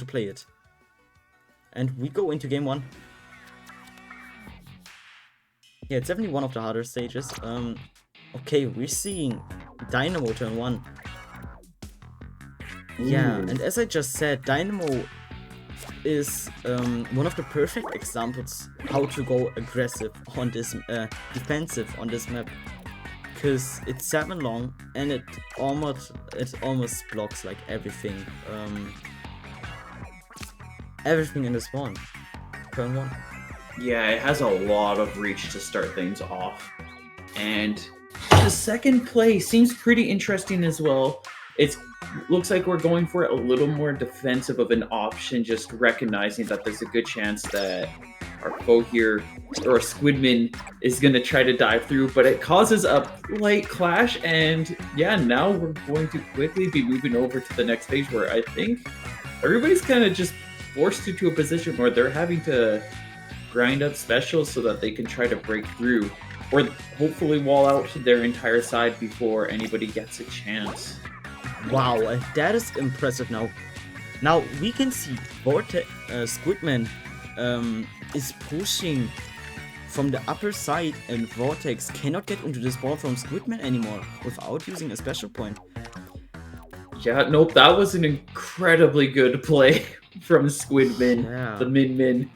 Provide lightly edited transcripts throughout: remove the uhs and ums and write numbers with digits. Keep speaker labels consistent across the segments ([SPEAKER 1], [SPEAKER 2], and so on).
[SPEAKER 1] to play it. And we go into game 1. Yeah, it's definitely one of the harder stages. Okay, we're seeing Dynamo turn 1. Yeah, and as I just said, Dynamo is one of the perfect examples how to go aggressive on this, defensive on this map. Because it's 7 long and it almost blocks like everything. Everything in the spawn. Turn 1.
[SPEAKER 2] Yeah, it has a lot of reach to start things off. And the second play seems pretty interesting as well. It looks like we're going for a little more defensive of an option, just recognizing that there's a good chance that our foe here, or aSquidMin, is going to try to dive through, but it causes a light clash, and yeah, now we're going to quickly be moving over to the next phase where I think everybody's kind of just forced into a position where they're having to grind up specials so that they can try to break through, or hopefully wall out their entire side before anybody gets a chance.
[SPEAKER 1] Wow, that is impressive now. Now we can see aSquidMin is pushing from the upper side, and Vørtex cannot get into the spawn from aSquidMin anymore without using a special point.
[SPEAKER 2] Yeah, nope, that was an incredibly good play from aSquidMin,
[SPEAKER 1] Yeah.
[SPEAKER 2] the min.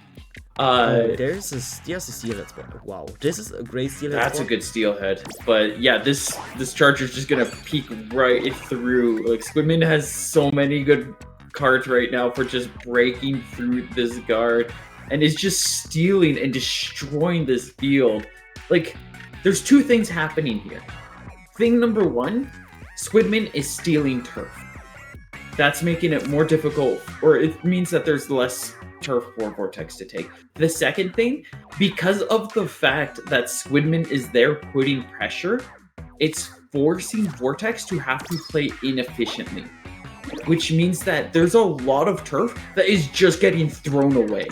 [SPEAKER 1] There's a steelhead spawn. Wow, this is a great steelhead
[SPEAKER 2] That's
[SPEAKER 1] spawn.
[SPEAKER 2] a good steelhead. But yeah, this charger's just gonna peek right through. Like, aSquidMin has so many good cards right now for just breaking through this guard, and is just stealing and destroying this field. Like, there's two things happening here. Thing number one, aSquidMin is stealing turf. That's making it more difficult, or it means that there's less turf for Vørtex to take. The second thing, because of the fact that aSquidMin is there putting pressure, it's forcing Vørtex to have to play inefficiently, which means that there's a lot of turf that is just getting thrown away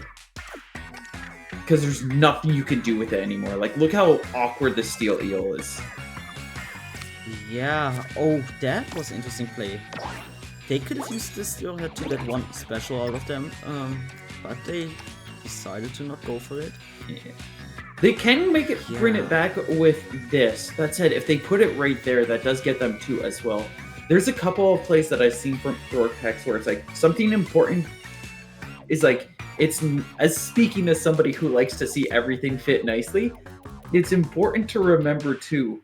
[SPEAKER 2] because there's nothing you can do with it anymore. Like, look how awkward the steel eel is.
[SPEAKER 1] Yeah, oh, that was an interesting play. They could have used this steelhead to get one special out of them, but they decided to not go for it.
[SPEAKER 2] Yeah. They can make it, bring it back with this. That said, if they put it right there, that does get them 2 as well. There's a couple of plays that I've seen from Vørtex where it's like something important is like, it's, as speaking as somebody who likes to see everything fit nicely, it's important to remember too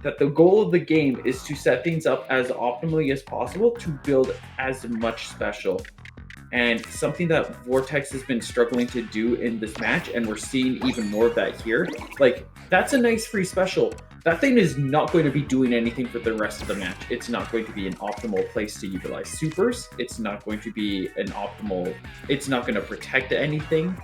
[SPEAKER 2] that the goal of the game is to set things up as optimally as possible to build as much special. And something that Vørtex has been struggling to do in this match, and we're seeing even more of that here, like, that's a nice free special. That thing is not going to be doing anything for the rest of the match. It's not going to be an optimal place to utilize supers. It's not going to be an optimal... It's not going to protect anything.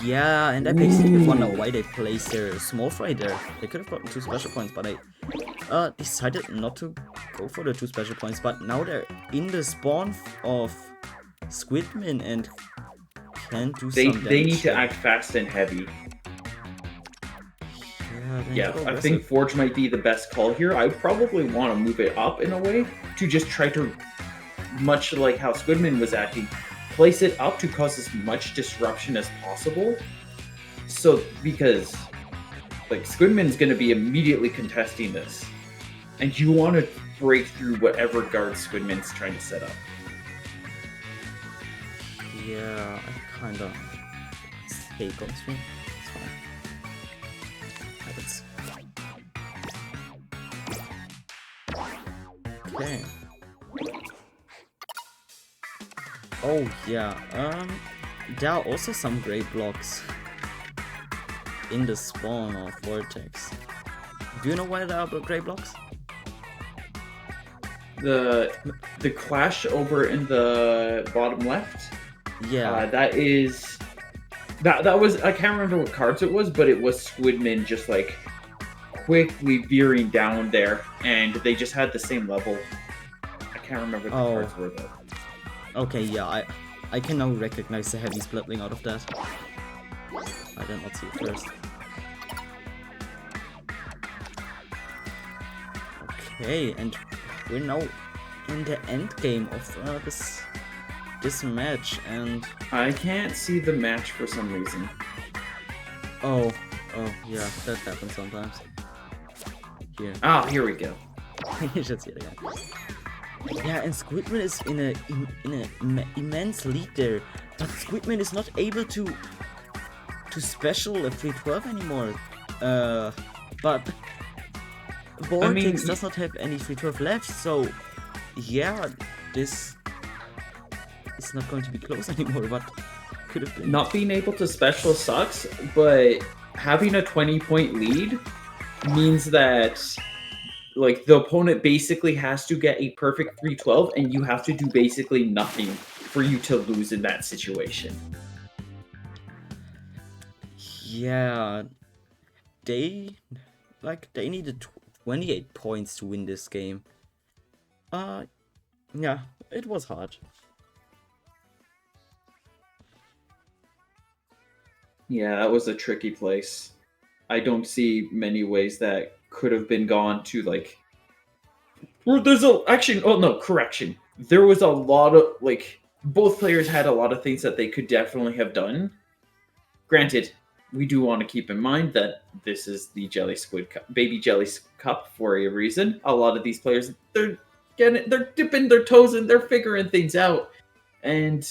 [SPEAKER 1] Yeah, and that makes me wonder why they placed their small fry there. They could have gotten 2 special points, but I decided not to go for the 2 special points. But now they're in the spawn of aSquidMin and can do some damage.
[SPEAKER 2] They need to act fast and heavy. Yeah, I think Forge might be the best call here. I probably want to move it up in a way to just try to, much like how aSquidMin was acting, place it up to cause as much disruption as possible. So, because like aSquidMin's going to be immediately contesting this, and you want to break through whatever guard aSquidMin's trying to set up.
[SPEAKER 1] Yeah, I kind of take on stream. It's fine. Happens. Okay. Oh yeah, there are also some great blocks in the spawn of Vørtex. Do you know why there are great blocks?
[SPEAKER 2] The clash over in the bottom left.
[SPEAKER 1] Yeah,
[SPEAKER 2] that was, I can't remember what cards it was, but it was aSquidMin just like quickly veering down there, and they just had the same level. I can't remember what the cards were though.
[SPEAKER 1] Okay, yeah, I can now recognize the heavy splitting out of that. I did not see it first. Okay, and we're now in the end game of this match, and
[SPEAKER 2] I can't see the match for some reason.
[SPEAKER 1] oh yeah, that happens sometimes. Here,
[SPEAKER 2] Ah, here we go.
[SPEAKER 1] you should see it again. Yeah, and aSquidMin is in a immense lead there, but aSquidMin is not able to special a 312 anymore. But Vørtex does not have any 312 left, so yeah, this is not going to be close anymore. But could have been.
[SPEAKER 2] Not being able to special sucks, but having a 20-point lead means that like the opponent basically has to get a perfect 312 and you have to do basically nothing for you to lose in that situation.
[SPEAKER 1] Yeah, they needed 28 points to win this game. Yeah, it was hard.
[SPEAKER 2] Yeah, that was a tricky place. I don't see many ways that could have been gone to like. Well, there's a actually. Oh no, correction. There was a lot of like both players had a lot of things that they could definitely have done. Granted, we do want to keep in mind that this is the Jelly Squid Cup, Baby Jelly Cup for a reason. A lot of these players, they're dipping their toes in, they're figuring things out, and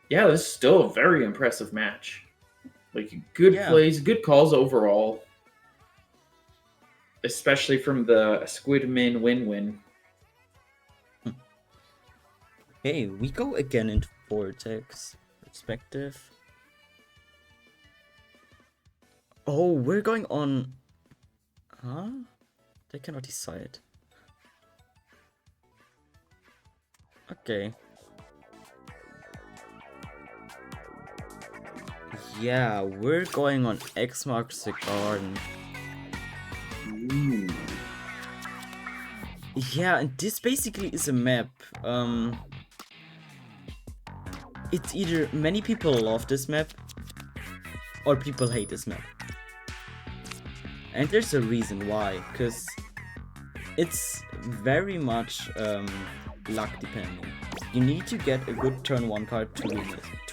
[SPEAKER 2] yeah, this is still a very impressive match. Like good plays, good calls overall, especially from the aSquidMin win-win.
[SPEAKER 1] Hey, we go again into Vørtex perspective. Oh, we're going on. Huh? They cannot decide. Okay. Yeah, we're going on X marks the garden.
[SPEAKER 2] Ooh.
[SPEAKER 1] Yeah, and this basically is a map. It's either many people love this map or people hate this map. And there's a reason why, because it's very much luck depending. You need to get a good turn 1 card to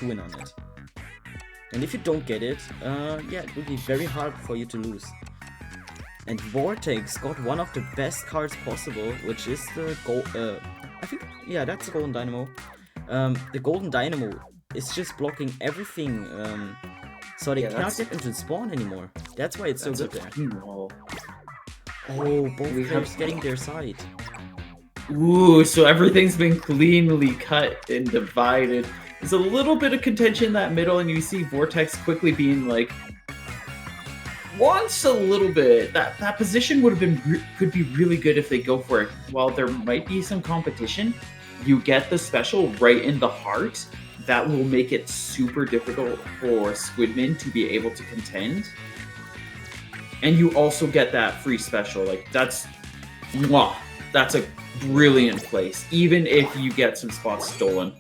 [SPEAKER 1] win on it. And if you don't get it, yeah, it will be very hard for you to lose. And Vørtex got one of the best cards possible, which is the I think, yeah, that's the Golden Dynamo. The Golden Dynamo is just blocking everything, so they cannot get into the spawn anymore. That's why it's so good there. Oh, both players getting their side.
[SPEAKER 2] Ooh, so everything's been cleanly cut and divided. There's a little bit of contention in that middle, and you see Vørtex quickly being like, wants a little bit. That position would have been could be really good if they go for it. While there might be some competition, you get the special right in the heart. That will make it super difficult for aSquidMin to be able to contend. And you also get that free special. Like that's a brilliant place, even if you get some spots stolen.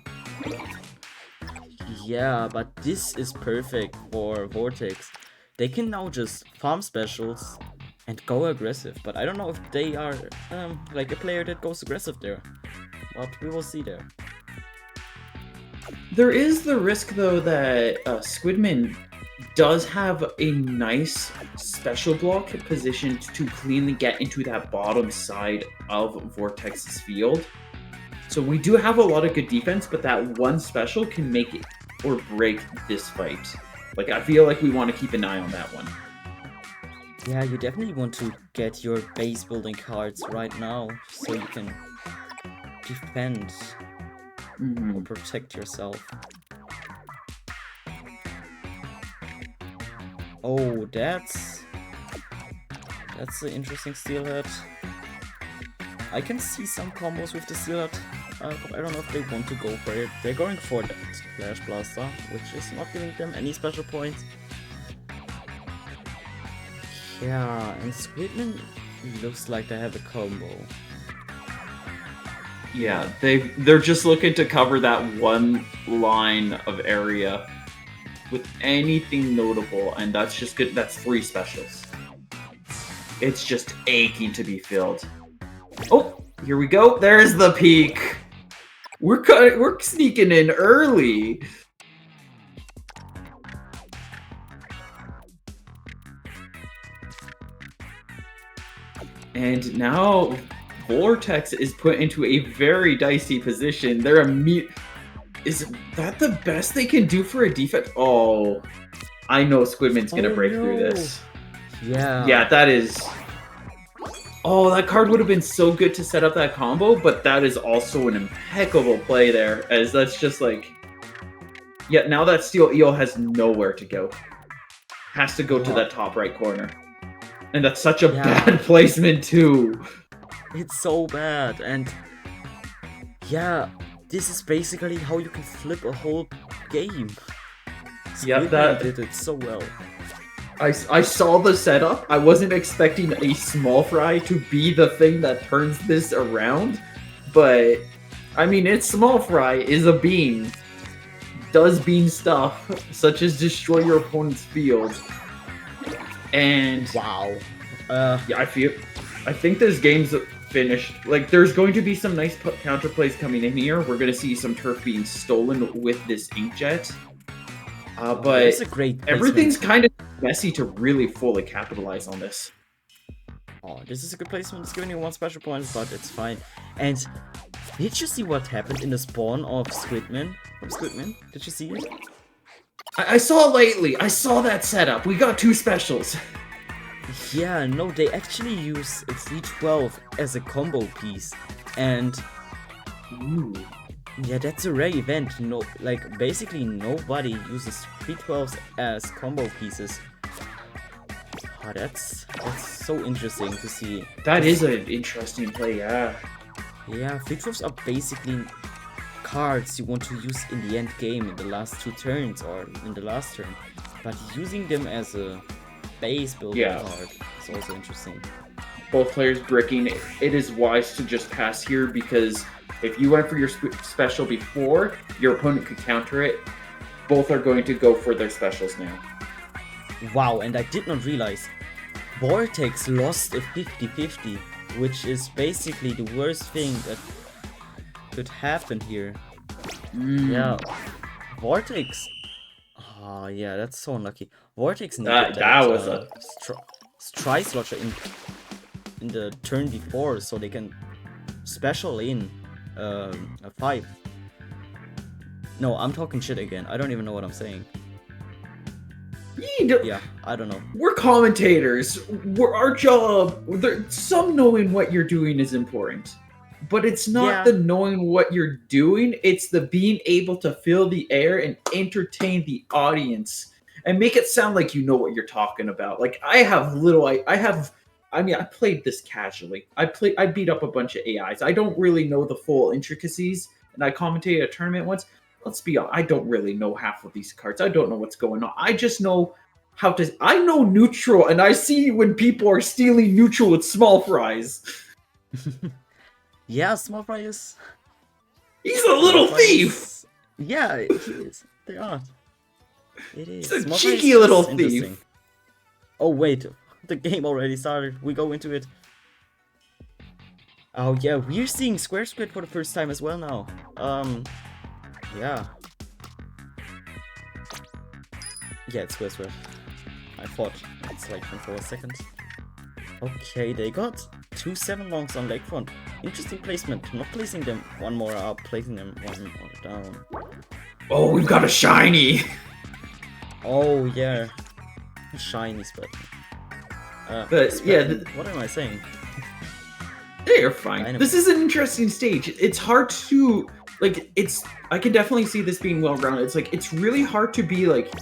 [SPEAKER 1] Yeah, but this is perfect for Vørtex. They can now just farm specials and go aggressive, but I don't know if they are like a player that goes aggressive there. But we will see there.
[SPEAKER 2] There is the risk though that aSquidMin does have a nice special block positioned to cleanly get into that bottom side of Vørtex's field. So we do have a lot of good defense, but that one special can make it or break this fight. Like, I feel like we want to keep an eye on that one.
[SPEAKER 1] Yeah, you definitely want to get your base building cards right now, so you can defend or protect yourself. Oh, that's an interesting steelhead. I can see some combos with the steelhead. I don't know if they want to go for it. They're going for that Flash Blaster, which is not giving them any special points. Yeah, and aSquidMin looks like they have a combo.
[SPEAKER 2] Yeah, they're just looking to cover that one line of area with anything notable, and that's just good. That's 3 specials. It's just aching to be filled. Oh, Here we go. There's the peak. We're sneaking in early. And now Vørtex is put into a very dicey position. Is that the best they can do for a defense? Oh, I know aSquidMin's gonna break through this.
[SPEAKER 1] Yeah.
[SPEAKER 2] Yeah, that is. Oh, that card would have been so good to set up that combo, but that is also an impeccable play there, as that's just like... Yeah, now that Steel Eel has nowhere to go. Has to go to that top right corner. And that's such a bad placement, too.
[SPEAKER 1] It's so bad, and... Yeah, this is basically how you can flip a whole game.
[SPEAKER 2] Yeah,
[SPEAKER 1] that did it so well.
[SPEAKER 2] I saw the setup. I wasn't expecting a small fry to be the thing that turns this around, but I mean, it's small fry is a bean, does bean stuff such as destroy your opponent's field, and
[SPEAKER 1] wow.
[SPEAKER 2] Yeah, I think this game's finished. Like, there's going to be some nice counter plays coming in here. We're gonna see some turf being stolen with this inkjet. But
[SPEAKER 1] it's a great
[SPEAKER 2] everything's kind of messy to really fully capitalize on this.
[SPEAKER 1] Oh, this is a good placement. It's giving you 1 special point, but it's fine. And did you see what happened in the spawn of aSquidMin? Did you see it?
[SPEAKER 2] I saw it lately. I saw that setup. We got 2 specials.
[SPEAKER 1] Yeah, no, they actually use a 312 as a combo piece. And...
[SPEAKER 2] Ooh.
[SPEAKER 1] Yeah, that's a rare event. No, like, basically nobody uses 312s as combo pieces. Oh, that's so interesting to see.
[SPEAKER 2] That is an interesting play, yeah.
[SPEAKER 1] Yeah, 312s are basically cards you want to use in the end game in the last 2 turns or in the last turn. But using them as a base building card is also interesting.
[SPEAKER 2] Both players bricking. It is wise to just pass here because if you went for your special before, your opponent could counter it. Both are going to go for their specials now.
[SPEAKER 1] Wow, and I did not realize Vørtex lost a 50-50, which is basically the worst thing that could happen here. Yeah, Vørtex. Oh yeah, that's so unlucky. Vørtex needed
[SPEAKER 2] that was a
[SPEAKER 1] Tri-Slotcher in the turn before, so they can special in a 5. No, I'm talking shit again. I don't even know what I'm saying. Yeah, I don't know.
[SPEAKER 2] We're commentators. Our job. Some knowing what you're doing is important, but it's not the knowing what you're doing. It's the being able to fill the air and entertain the audience and make it sound like you know what you're talking about. Like I played this casually. I beat up a bunch of AIs. I don't really know the full intricacies, and I commentated a tournament once. Let's be honest, I don't really know half of these cards. I don't know what's going on. I just know I know neutral, and I see when people are stealing neutral with small fries.
[SPEAKER 1] Yeah, small fry is...
[SPEAKER 2] He's a little thief!
[SPEAKER 1] Yeah, he is. They are. It is.
[SPEAKER 2] He's a cheeky little thief.
[SPEAKER 1] Oh, wait. The game already started. We go into it. Oh yeah, we're seeing Square Squid for the first time as well now. Yeah. Yeah, it's Square Squid. I thought it's like for a second. Okay, they got 2 7-longs on lakefront. Interesting placement. Not placing them one more up, placing them one more down.
[SPEAKER 2] Oh, we've got a shiny!
[SPEAKER 1] Oh yeah. Shiny spread. What am I saying?
[SPEAKER 2] You're fine. This is an interesting stage. It's hard to I can definitely see this being well rounded. It's like it's really hard to be like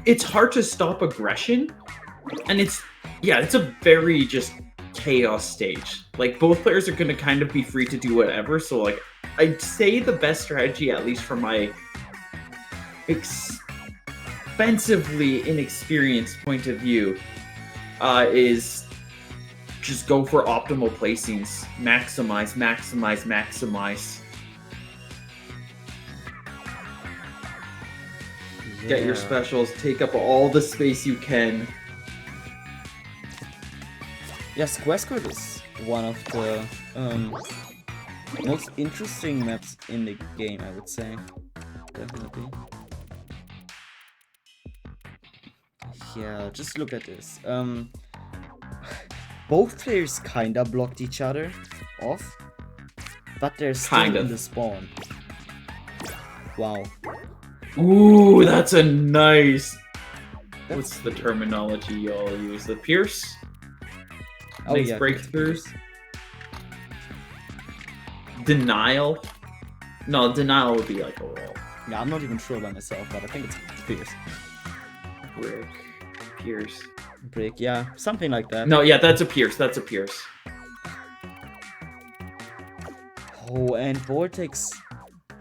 [SPEAKER 2] it's hard to stop aggression, and it's a very just chaos stage. Like both players are gonna kind of be free to do whatever. So like I'd say the best strategy, at least from my expensively inexperienced point of view, is just go for optimal placings. Maximize. Get your specials, take up all the space you can.
[SPEAKER 1] Yeah, Square Squid is one of the most interesting maps in the game, I would say. Definitely. Yeah, just look at this. Both players kinda blocked each other off, but they're still in the spawn. Wow.
[SPEAKER 2] Ooh, that's a nice... What's the terminology y'all use? The pierce?
[SPEAKER 1] Oh,
[SPEAKER 2] nice
[SPEAKER 1] yeah,
[SPEAKER 2] breakthroughs? Denial? No, denial would be like a wall.
[SPEAKER 1] Yeah, I'm not even sure by myself, but I think it's pierce.
[SPEAKER 2] Brick. Pierce.
[SPEAKER 1] Brick, yeah, something like that.
[SPEAKER 2] No, yeah, that's a pierce. That's a pierce.
[SPEAKER 1] Oh, and Vørtex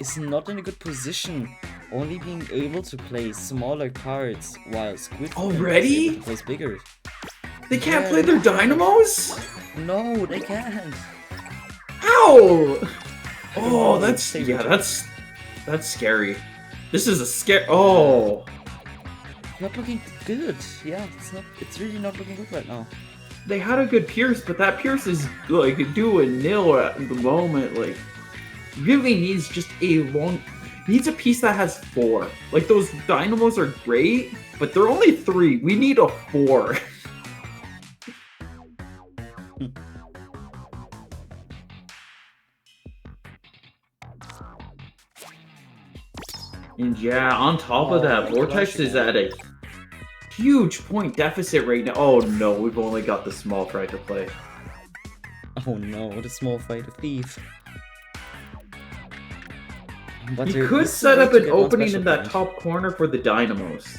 [SPEAKER 1] is not in a good position, only being able to play smaller cards while aSquidMin
[SPEAKER 2] already
[SPEAKER 1] is able to place bigger.
[SPEAKER 2] They can't play their dynamos?
[SPEAKER 1] No, they can't.
[SPEAKER 2] Ow! Oh, that's scary. This is a scare. Oh,
[SPEAKER 1] not looking good. Yeah, it's really not looking good right now.
[SPEAKER 2] They had a good pierce, but that pierce is like doing nil at the moment. Like, really needs just a long. Needs a piece that has 4. Like, those dynamos are great, but they're only 3. We need a 4. And yeah, on top of that, Vørtex is at a huge point deficit right now. Oh no, we've only got the small fry to play.
[SPEAKER 1] Oh no, the small fighter thief. But
[SPEAKER 2] you could set up an opening in that top corner for the dynamos.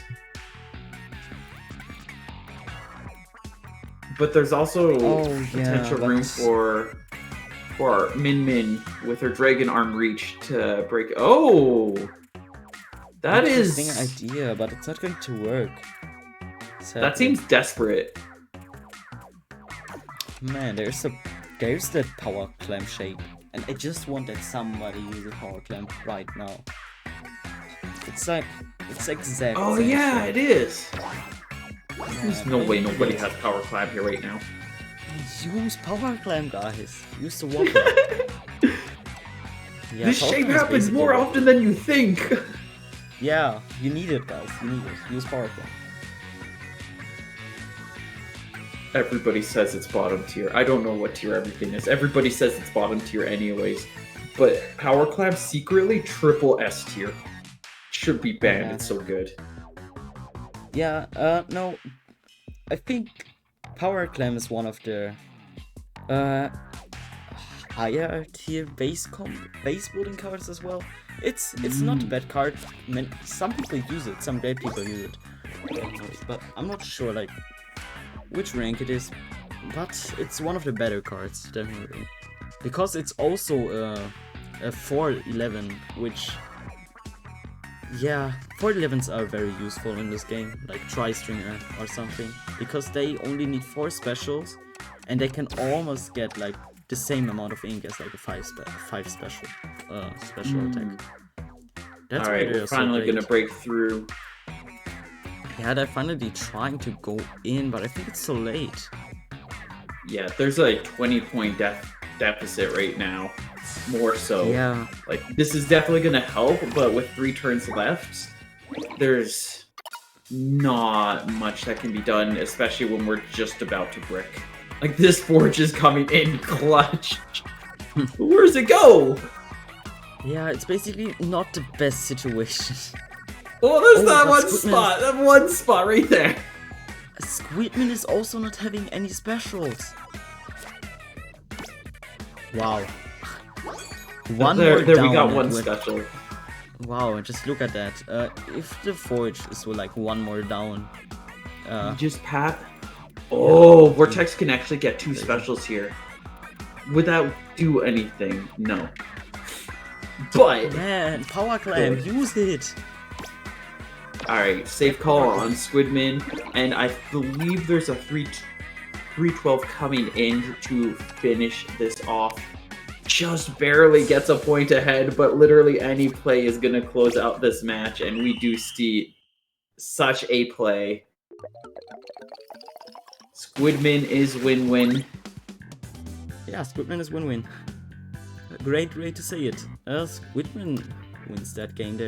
[SPEAKER 2] But there's also potential room for Min with her Dragon Arm Reach to break. Oh! That is
[SPEAKER 1] an interesting idea, but it's not going to work. Sadly.
[SPEAKER 2] That seems desperate.
[SPEAKER 1] Man, there's the power clamp shape, and I just want that somebody use a power clamp right now. It's exact.
[SPEAKER 2] Oh yeah, it is. There's no way nobody has power clamp here right now.
[SPEAKER 1] Use power clamp, guys. Use the water.
[SPEAKER 2] Yeah, this shape happens more often than you think.
[SPEAKER 1] Yeah, you need it, guys. You need it. Use power clamp.
[SPEAKER 2] Everybody says it's bottom tier. I don't know what tier everything is. Everybody says it's bottom tier anyways. But power clamp secretly triple S tier. Should be banned. Yeah. It's so good.
[SPEAKER 1] Yeah, no. I think power clamp is one of the higher tier base building cards as well. It's not a bad card. I mean, some people use it, some great people use it. But I'm not sure like which rank it is. But it's one of the better cards, definitely. Because it's also a 4-11, which yeah, 4-11s are very useful in this game, like Tri-Stringer or something, because they only need 4 specials, and they can almost get like the same amount of ink as like a 5 special attack. That's
[SPEAKER 2] alright, we're finally gonna break through.
[SPEAKER 1] Yeah, they're finally trying to go in, but I think it's so late.
[SPEAKER 2] Yeah, there's a 20-point deficit right now. More so.
[SPEAKER 1] Yeah.
[SPEAKER 2] Like, this is definitely gonna help, but with 3 turns left, there's not much that can be done, especially when we're just about to brick. Like, this forge is coming in clutch. Where's it go?
[SPEAKER 1] Yeah, it's basically not the best situation.
[SPEAKER 2] Oh, there's that one spot. That one spot right there.
[SPEAKER 1] aSquidMin is also not having any specials. Wow.
[SPEAKER 2] There we got one special.
[SPEAKER 1] Wow, just look at that. If the forge is like one more down.
[SPEAKER 2] Just pat. Oh, Vørtex can actually get 2 specials here. Would that do anything? No. But
[SPEAKER 1] man, power clamp, use it.
[SPEAKER 2] Alright, safe call on aSquidMin, and I believe there's a 312 coming in to finish this off. Just barely gets a point ahead, but literally any play is going to close out this match, and we do see such a play. aSquidMin is win-win.
[SPEAKER 1] yeah, aSquidMin is win-win. Great way to say it. aSquidMin wins that game there.